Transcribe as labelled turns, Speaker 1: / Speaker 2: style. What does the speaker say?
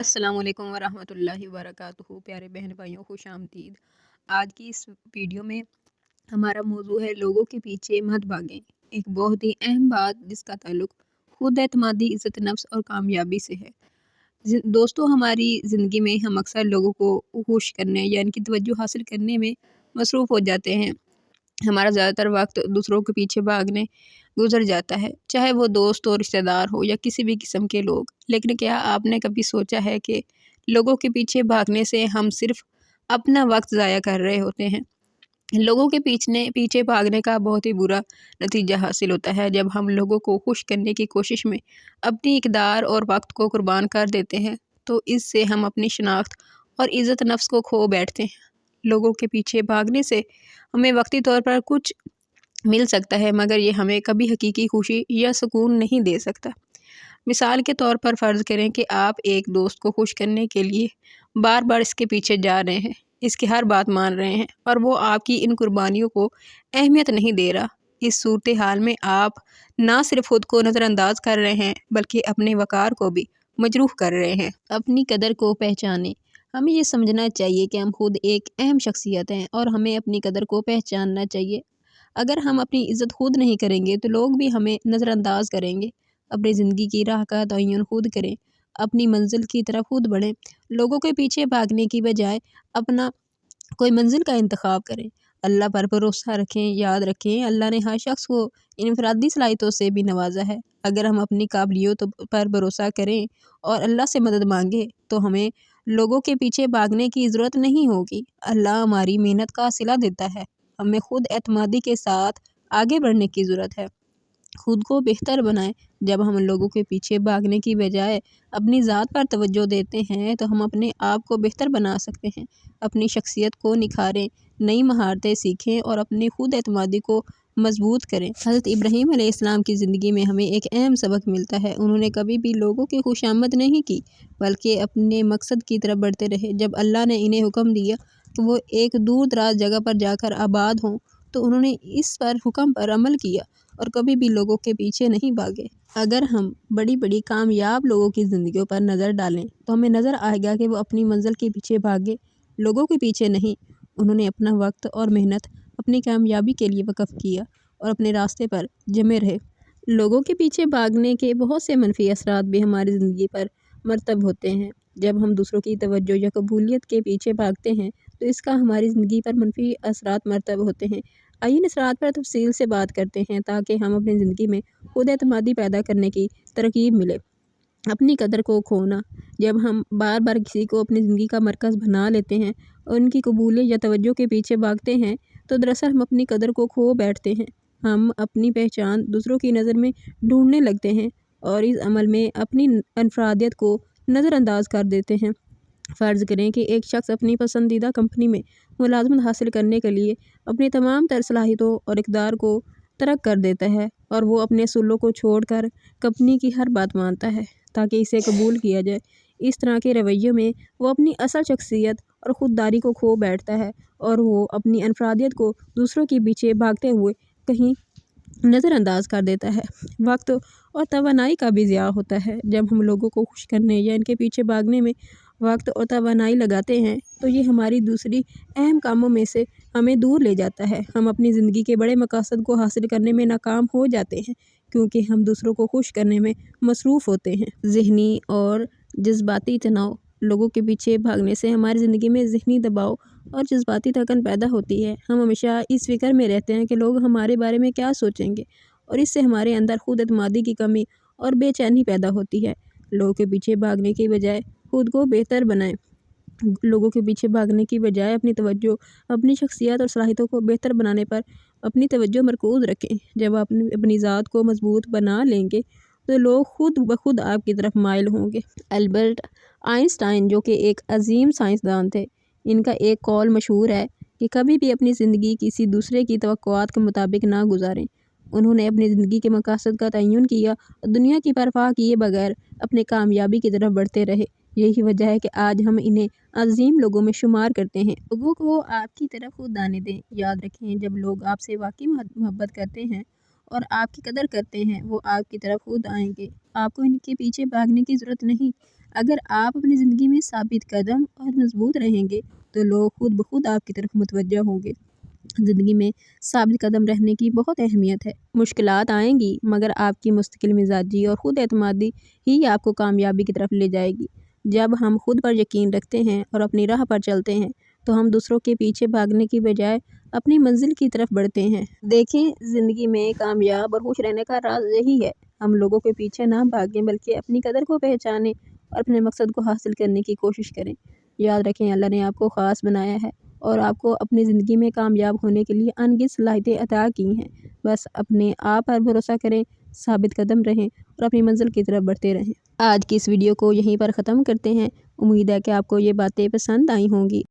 Speaker 1: السلام علیکم ورحمۃ اللہ وبرکاتہ۔ پیارے بہن بھائیوں، خوش آمدید۔ آج کی اس ویڈیو میں ہمارا موضوع ہے لوگوں کے پیچھے مت بھاگیں۔ ایک بہت ہی اہم بات جس کا تعلق خود اعتمادی، عزت نفس اور کامیابی سے ہے۔ دوستو، ہماری زندگی میں ہم اکثر لوگوں کو خوش کرنے یا ان کی توجہ حاصل کرنے میں مصروف ہو جاتے ہیں۔ ہمارا زیادہ تر وقت دوسروں کے پیچھے بھاگنے گزر جاتا ہے، چاہے وہ دوست ہو، رشتہ دار ہو یا کسی بھی قسم کے لوگ۔ لیکن کیا آپ نے کبھی سوچا ہے کہ لوگوں کے پیچھے بھاگنے سے ہم صرف اپنا وقت ضائع کر رہے ہوتے ہیں؟ لوگوں کے پیچھے بھاگنے کا بہت ہی برا نتیجہ حاصل ہوتا ہے۔ جب ہم لوگوں کو خوش کرنے کی کوشش میں اپنی اقدار اور وقت کو قربان کر دیتے ہیں تو اس سے ہم اپنی شناخت اور عزت نفس کو کھو بیٹھتے ہیں۔ لوگوں کے پیچھے بھاگنے سے ہمیں وقتی طور پر کچھ مل سکتا ہے، مگر یہ ہمیں کبھی حقیقی خوشی یا سکون نہیں دے سکتا۔ مثال کے طور پر فرض کریں کہ آپ ایک دوست کو خوش کرنے کے لیے بار بار اس کے پیچھے جا رہے ہیں، اس کی ہر بات مان رہے ہیں اور وہ آپ کی ان قربانیوں کو اہمیت نہیں دے رہا۔ اس صورتحال میں آپ نہ صرف خود کو نظر انداز کر رہے ہیں بلکہ اپنے وقار کو بھی مجروح کر رہے ہیں۔ اپنی قدر کو پہچانیں۔ ہمیں یہ سمجھنا چاہیے کہ ہم خود ایک اہم شخصیت ہیں اور ہمیں اپنی قدر کو پہچاننا چاہیے۔ اگر ہم اپنی عزت خود نہیں کریں گے تو لوگ بھی ہمیں نظر انداز کریں گے۔ اپنی زندگی کی راہ کا تعین خود کریں، اپنی منزل کی طرف خود بڑھیں۔ لوگوں کے پیچھے بھاگنے کی بجائے اپنا کوئی منزل کا انتخاب کریں۔ اللہ پر بھروسہ رکھیں۔ یاد رکھیں، اللہ نے ہر شخص کو انفرادی صلاحیتوں سے بھی نوازا ہے۔ اگر ہم اپنی قابلیتوں پر بھروسہ کریں اور اللہ سے مدد مانگیں تو ہمیں لوگوں کے پیچھے بھاگنے کی ضرورت نہیں ہوگی۔ اللہ ہماری محنت کا صلہ دیتا ہے۔ ہمیں خود اعتمادی کے ساتھ آگے بڑھنے کی ضرورت ہے۔ خود کو بہتر بنائیں۔ جب ہم لوگوں کے پیچھے بھاگنے کی بجائے اپنی ذات پر توجہ دیتے ہیں تو ہم اپنے آپ کو بہتر بنا سکتے ہیں۔ اپنی شخصیت کو نکھاریں، نئی مہارتیں سیکھیں اور اپنی خود اعتمادی کو مضبوط کریں۔ حضرت ابراہیم علیہ السلام کی زندگی میں ہمیں ایک اہم سبق ملتا ہے۔ انہوں نے کبھی بھی لوگوں کی خوش آمد نہیں کی بلکہ اپنے مقصد کی طرف بڑھتے رہے۔ جب اللہ نے انہیں حکم دیا کہ وہ ایک دور دراز جگہ پر جا کر آباد ہوں تو انہوں نے اس پر حکم پر عمل کیا اور کبھی بھی لوگوں کے پیچھے نہیں بھاگے۔ اگر ہم بڑی کامیاب لوگوں کی زندگیوں پر نظر ڈالیں تو ہمیں نظر آئے گا کہ وہ اپنی منزل کے پیچھے بھاگے، لوگوں کے پیچھے نہیں۔ انہوں نے اپنا وقت اور محنت اپنی کامیابی کے لیے وقف کیا اور اپنے راستے پر جمے رہے۔ لوگوں کے پیچھے بھاگنے کے بہت سے منفی اثرات بھی ہماری زندگی پر مرتب ہوتے ہیں۔ جب ہم دوسروں کی توجہ یا قبولیت کے پیچھے بھاگتے ہیں تو اس کا ہماری زندگی پر منفی اثرات مرتب ہوتے ہیں۔ آئیے ان اثرات پر تفصیل سے بات کرتے ہیں تاکہ ہم اپنی زندگی میں خود اعتمادی پیدا کرنے کی ترغیب ملے۔ اپنی قدر کو کھونا۔ جب ہم بار بار کسی کو اپنی زندگی کا مرکز بنا لیتے ہیں اور ان کی قبولیت یا توجہ کے پیچھے بھاگتے ہیں تو دراصل ہم اپنی قدر کو کھو بیٹھتے ہیں۔ ہم اپنی پہچان دوسروں کی نظر میں ڈھونڈنے لگتے ہیں اور اس عمل میں اپنی انفرادیت کو نظر انداز کر دیتے ہیں۔ فرض کریں کہ ایک شخص اپنی پسندیدہ کمپنی میں ملازمت حاصل کرنے کے لیے اپنی تمام تر صلاحیتوں اور اقدار کو ترک کر دیتا ہے اور وہ اپنے اصولوں کو چھوڑ کر کمپنی کی ہر بات مانتا ہے تاکہ اسے قبول کیا جائے۔ اس طرح کے رویے میں وہ اپنی اصل شخصیت اور خودداری کو کھو بیٹھتا ہے اور وہ اپنی انفرادیت کو دوسروں کے پیچھے بھاگتے ہوئے کہیں نظر انداز کر دیتا ہے۔ وقت اور توانائی کا بھی ضیاع ہوتا ہے۔ جب ہم لوگوں کو خوش کرنے یا ان کے پیچھے بھاگنے میں وقت اور توانائی لگاتے ہیں تو یہ ہماری دوسری اہم کاموں میں سے ہمیں دور لے جاتا ہے۔ ہم اپنی زندگی کے بڑے مقاصد کو حاصل کرنے میں ناکام ہو جاتے ہیں کیونکہ ہم دوسروں کو خوش کرنے میں مصروف ہوتے ہیں۔ ذہنی اور جذباتی تناؤ۔ لوگوں کے پیچھے بھاگنے سے ہماری زندگی میں ذہنی دباؤ اور جذباتی تھکن پیدا ہوتی ہے۔ ہم ہمیشہ اس فکر میں رہتے ہیں کہ لوگ ہمارے بارے میں کیا سوچیں گے اور اس سے ہمارے اندر خود اعتمادی کی کمی اور بے چینی پیدا ہوتی ہے۔ لوگوں کے پیچھے بھاگنے کی بجائے خود کو بہتر بنائیں۔ لوگوں کے پیچھے بھاگنے کی بجائے اپنی توجہ اپنی شخصیت اور صلاحیتوں کو بہتر بنانے پر اپنی توجہ مرکوز رکھیں۔ جب آپ اپنی ذات کو مضبوط بنا لیں گے تو لوگ خود بخود آپ کی طرف مائل ہوں گے۔ البرٹ آئنسٹائن، جو کہ ایک عظیم سائنسدان تھے، ان کا ایک قول مشہور ہے کہ کبھی بھی اپنی زندگی کسی دوسرے کی توقعات کے مطابق نہ گزاریں۔ انہوں نے اپنی زندگی کے مقاصد کا تعین کیا اور دنیا کی پرواہ کیے بغیر اپنے کامیابی کی طرف بڑھتے رہے۔ یہی وجہ ہے کہ آج ہم انہیں عظیم لوگوں میں شمار کرتے ہیں۔ لوگوں کو آپ کی طرف خود آنے دیں۔ یاد رکھیں، جب لوگ آپ سے واقعی محبت کرتے ہیں اور آپ کی قدر کرتے ہیں وہ آپ کی طرف خود آئیں گے۔ آپ کو ان کے پیچھے بھاگنے کی ضرورت نہیں۔ اگر آپ اپنی زندگی میں ثابت قدم اور مضبوط رہیں گے تو لوگ خود بخود آپ کی طرف متوجہ ہوں گے۔ زندگی میں ثابت قدم رہنے کی بہت اہمیت ہے۔ مشکلات آئیں گی مگر آپ کی مستقل مزاجی اور خود اعتمادی ہی آپ کو کامیابی کی طرف لے جائے گی۔ جب ہم خود پر یقین رکھتے ہیں اور اپنی راہ پر چلتے ہیں تو ہم دوسروں کے پیچھے بھاگنے کی بجائے اپنی منزل کی طرف بڑھتے ہیں۔ دیکھیں، زندگی میں کامیاب اور خوش رہنے کا راز یہی ہے، ہم لوگوں کے پیچھے نہ بھاگیں بلکہ اپنی قدر کو پہچانیں اور اپنے مقصد کو حاصل کرنے کی کوشش کریں۔ یاد رکھیں، اللہ نے آپ کو خاص بنایا ہے اور آپ کو اپنی زندگی میں کامیاب ہونے کے لیے انگنت صلاحیتیں عطا کی ہیں۔ بس اپنے آپ پر بھروسہ کریں، ثابت قدم رہیں اور اپنی منزل کی طرف بڑھتے رہیں۔ آج کی اس ویڈیو کو یہیں پر ختم کرتے ہیں۔ امید ہے کہ آپ کو یہ باتیں پسند آئی ہوں گی۔